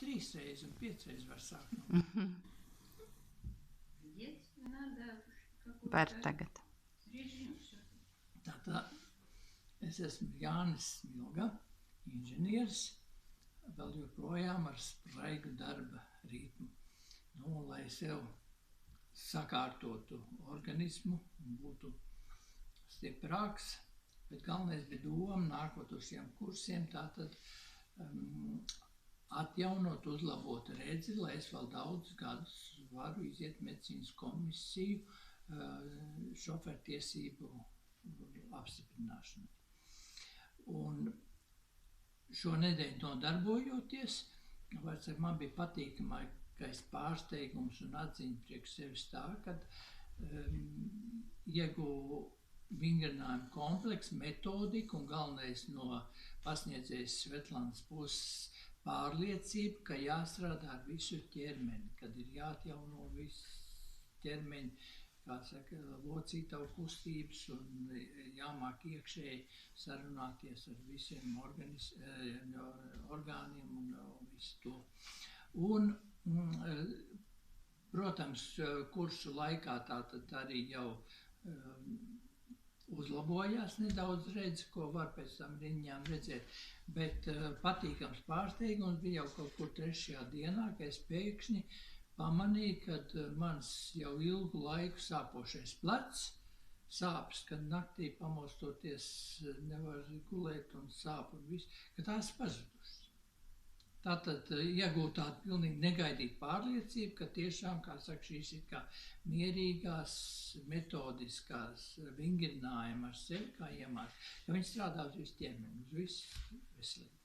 3 reizes un 5 reizes var sākt. Var tagad. Tātad es esmu Jānis Milga, inženieris, vēl joprojām ar spraigu darba ritmu. Lai sev sakārtotu organismu un būtu stiprāks, bet galvenais bija doma nākot uz šiem kursiem, tātad atjaunot, uzlabot redzi, lai es vēl daudz gadus varu iziet medicīnas komisiju šofertiesību apstiprināšanai. Un šonedēļ nodarbojoties, man bija patīkamais pārsteigums un atziņa priekš sevis tā, kad ieguvu vingrinājumu kompleksu, metodiku un galvenais no pasniedzējas Svetlanas puses pārliecība, ka jāstrādā ar visu ķermeni, kad ir jāatjauno viss ķermeni, kā saka, locītavu kustības un jāmāk iekšēji sarunāties ar visiem orgāniem un visu to. Un, protams, kursu laikā tātad arī jau uzlabojās nedaudz redzi, ko var pēc tam riņķām redzēt, bet patīkams pārsteigums bija jau kaut kur 3. dienā, ka es pēkšņi pamanīju, kad mans jau ilgu laiku sāpošais plecs, sāpes, kad naktī pamostoties nevar gulēt un sāp un viss, ka tās pazudušas. Tātad iegūt tādu pilnīgi negaidītu pārliecību, ka tiešām, kā saka, šīs ir kā mierīgās, metodiskās vingrinājumi ar sevi, kā iemāc, jo viņi strādā uz visu ķermeni, uz visu veselību.